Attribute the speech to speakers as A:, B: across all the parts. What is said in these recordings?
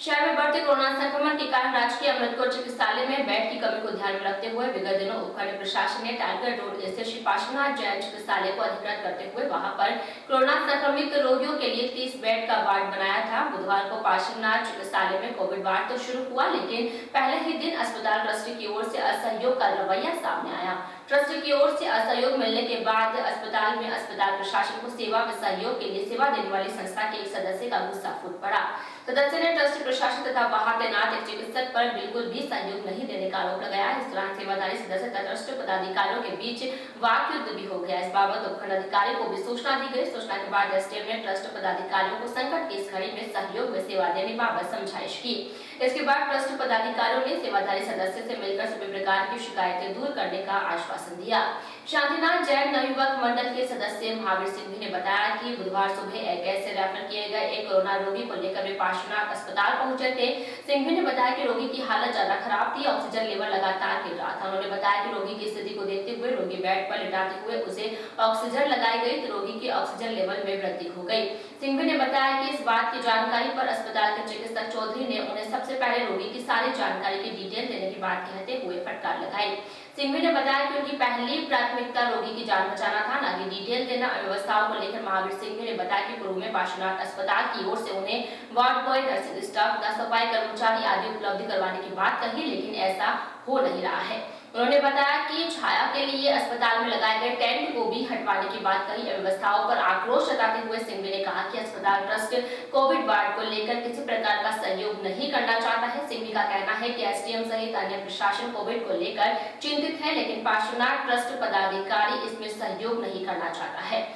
A: शहर में बढ़ते कोरोना संक्रमण के कारण राजकीय अमृतकोट चिकित्सालय में बेड की कमी को ध्यान में रखते हुए विगत दिनों उपखंड प्रशासन ने टाइगर रोड स्थित श्री पार्श्वनाथ जैन चिकित्सालय को अधिकृत करते हुए वहां पर कोरोना संक्रमित रोगियों के लिए 30 बेड का वार्ड बनाया था। बुधवार को पार्श्वनाथ चिकित्सालय में कोविड वार्ड तो शुरू हुआ, लेकिन पहले ही दिन अस्पताल ट्रस्ट की ओर से असहयोग का रवैया सामने आया। ट्रस्ट की ओर से असहयोग मिलने के बाद अस्पताल में अस्पताल प्रशासन को सेवा में सहयोग के लिए सेवा देने वाली संस्था के एक सदस्य का गुस्सा फूट पड़ा। सदस्य ने ट्रस्ट प्रशासन तथा वहां तैनात एक चिकित्सक पर बिल्कुल भी सहयोग नहीं देने का आरोप लगाया। इस दौरान सेवादारी सदस्य तथा ट्रस्ट पदाधिकारियों के बीच वाक युद्ध भी हो गया। इस बाबत उपखंड अधिकारी को भी सूचना दी गई। सूचना के बाद एसडीएम ने ट्रस्ट पदाधिकारियों को संकट की इस घड़ी में सहयोग में सेवा देने बाबत समझाइश की। इसके बाद ट्रस्ट पदाधिकारियों ने सेवादारी सदस्य से मिलकर सभी प्रकार की शिकायतें दूर करने का आश्वासन दिया। शांतिनाथ जैन नवयुवक मंडल के सदस्य महावीर सिंह ने बताया कि बुधवार सुबह एक ऐसे रेफर किए गए एक कोरोना रोगी को लेकर वे पार्श्वनाथ अस्पताल पहुंचे थे। सिंह ने बताया कि रोगी की हालत ज्यादा खराब थी, ऑक्सीजन लेवल लगातार गिर रहा था। उन्होंने बताया कि रोगी की स्थिति को देखते हुए रोगी बेड पर लिटाते हुए उसे ऑक्सीजन लगाई गई तो रोगी की ऑक्सीजन लेवल में वृद्धि हो गई। सिंह ने बताया कि इस बात की जानकारी पर अस्पताल के चिकित्सक चौधरी ने उन्हें सबसे पहले रोगी की सारी जानकारी की डिटेल देने की बात कहते हुए फटकार लगाई। सिंह ने बताया कि उनकी पहली प्राथमिकता रोगी की जान बचाना था, न कि डिटेल देना। व्यवस्थाओं को लेकर महावीर सिंह ने बताया कि पूर्व में पार्श्वनाथ अस्पताल की ओर से उन्हें वार्ड बॉय, नर्सिंग स्टाफ, सफाई कर्मचारी आदि उपलब्ध करवाने की बात कही, लेकिन ऐसा हो नहीं रहा है। उन्होंने बताया कि छाया के लिए अस्पताल में लगाए गए टेंट को भी हटवाने की बात कही। व्यवस्थाओं पर आक्रोश जताते हुए सिंह ने कहा कि अस्पताल ट्रस्ट कोविड वार्ड को लेकर किसी प्रकार का सहयोग नहीं करना चाहता है। सिंह का कहना है कि एसडीएम सहित अन्य प्रशासन कोविड को लेकर चिंतित है, लेकिन पार्श्वनाथ ट्रस्ट पदाधिकारी इसमें सहयोग नहीं करना चाहता है।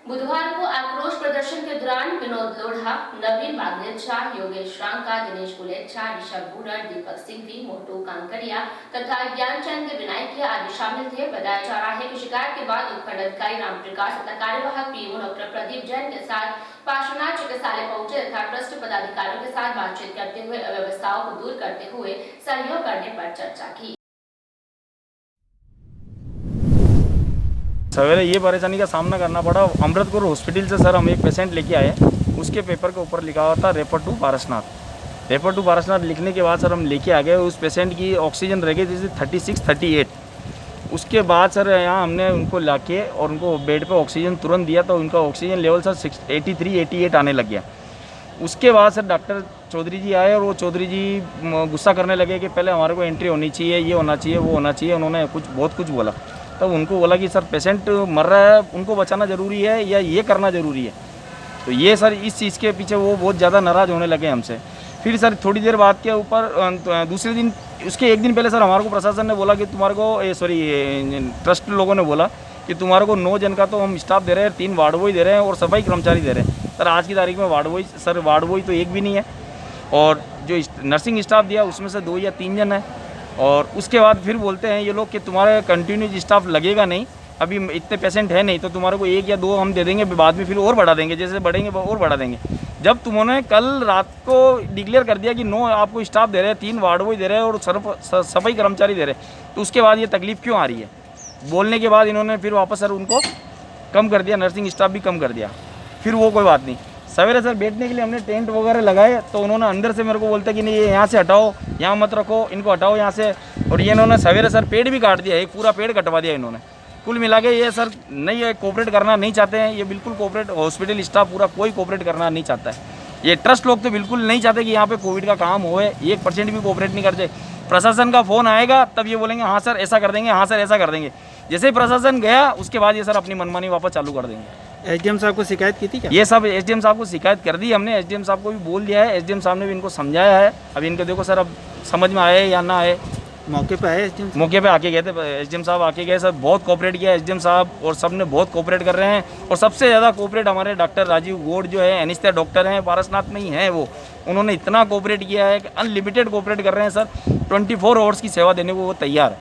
A: बुधवार को आक्रोश प्रदर्शन के दौरान विनोद लोढ़ा, नवीन बागनेचा, योगेश रांका, दिनेश गुलेच्छा, ऋषभ बूढ़र, दीपक सिंघवी, मोटू कांकरिया तथा ज्ञानचंद विनायक आदि शामिल थे। बताया जा रहा है कि शिकायत के बाद उपखंड अधिकारी रामप्रकाश तथा कार्यवाहक पीओ डॉक्टर प्रदीप जैन के साथ पार्श्वनाथ चिकित्सालय पहुंचे तथा ट्रस्ट पदाधिकारियों के साथ बातचीत करते हुए अव्यवस्थाओं को दूर करते हुए सहयोग करने पर चर्चा की।
B: सवेरे ये परेशानी का सामना करना पड़ा। अमृतपुर हॉस्पिटल से सर हम एक पेशेंट लेके आए, उसके पेपर के ऊपर लिखा हुआ था refer to Parasnath. Refer to Parasnath लिखने के बाद सर हम लेके आ गए। उस पेशेंट की ऑक्सीजन रह गई थी 36-38। उसके बाद सर यहाँ हमने उनको लाके और उनको बेड पे ऑक्सीजन तुरंत दिया तो उनका ऑक्सीजन लेवल सर 83-88 आने लग गया। उसके बाद सर डॉक्टर चौधरी जी आए और वो चौधरी जी गुस्सा करने लगे कि पहले हमारे को एंट्री होनी चाहिए, ये होना चाहिए, वो होना चाहिए। उन्होंने बहुत कुछ बोला। तब उनको बोला कि सर पेशेंट मर रहा है, उनको बचाना ज़रूरी है या ये करना ज़रूरी है। तो ये सर इस चीज़ के पीछे वो बहुत ज़्यादा नाराज़ होने लगे हमसे। फिर सर थोड़ी देर बाद के ऊपर दूसरे दिन, उसके एक दिन पहले सर हमारे को प्रशासन ने बोला कि तुम्हारे को ट्रस्ट लोगों ने बोला कि तुम्हारे को 9 जन का तो हम स्टाफ दे रहे हैं, 3 वार्ड बॉय दे रहे हैं और सफाई कर्मचारी दे रहे हैं। सर आज की तारीख में वार्ड बॉय तो एक भी नहीं है और जो नर्सिंग स्टाफ दिया उसमें से 2 या 3 जन है। और उसके बाद फिर बोलते हैं ये लोग कि तुम्हारे कंटिन्यू स्टाफ लगेगा नहीं, अभी इतने पेशेंट है नहीं तो तुम्हारे को 1 या 2 हम दे देंगे, बाद में फिर और बढ़ा देंगे, जैसे बढ़ेंगे और बढ़ा देंगे। जब तुमने कल रात को डिक्लेयर कर दिया कि 9 आपको स्टाफ दे रहे हैं, 3 वार्ड बॉय दे रहे हैं और सफाई कर्मचारी दे रहे हैं, तो उसके बाद ये तकलीफ क्यों आ रही है? बोलने के बाद इन्होंने फिर वापस सर उनको कम कर दिया, नर्सिंग स्टाफ भी कम कर दिया। फिर वो कोई बात नहीं। सवेरे सर बैठने के लिए हमने टेंट वगैरह लगाए तो उन्होंने अंदर से मेरे को बोलते कि नहीं ये यहाँ से हटाओ, यहाँ मत रखो, इनको हटाओ यहाँ से। और ये इन्होंने सवेरे सर पेड़ भी काट दिया, एक पूरा पेड़ कटवा दिया इन्होंने। कुल मिला के ये सर नहीं, ये कोऑपरेट करना नहीं चाहते हैं। ये बिल्कुल कोऑपरेट, हॉस्पिटल स्टाफ पूरा कोई कोऑपरेट करना नहीं चाहता है। ये ट्रस्ट लोग तो बिल्कुल नहीं चाहते कि यहाँ पे कोविड का काम होए, 1% भी कोऑपरेट नहीं करते। प्रशासन का फ़ोन आएगा तब ये बोलेंगे हाँ सर ऐसा कर देंगे, हाँ सर ऐसा कर देंगे। जैसे ही प्रशासन गया उसके बाद ये सर अपनी मनमानी वापस चालू कर देंगे।
C: एसडीएम साहब को शिकायत की थी क्या?
B: ये सब एसडीएम साहब को शिकायत कर दी हमने, एसडीएम साहब को भी बोल दिया है, एसडीएम साहब ने भी इनको समझाया है। अभी इनको देखो सर अब समझ में आए या ना आए।
C: मौके पे आए एसडीएम?
B: मौके पे आके गए थे, एसडीएम साहब आके गए सर, बहुत कोऑपरेट किया एसडीएम साहब और सब ने बहुत कोऑपरेट कर रहे हैं। और सबसे ज़्यादा कोऑपरेट हमारे डॉक्टर राजीव गौड़ जो है एनेस्थीसिया डॉक्टर हैं, पारसनाथ में ही हैं वो, उन्होंने इतना कोऑपरेट किया है कि अनलिमिटेड कोऑपरेट कर रहे हैं सर। 24 आवर्स की सेवा देने को वो तैयार है।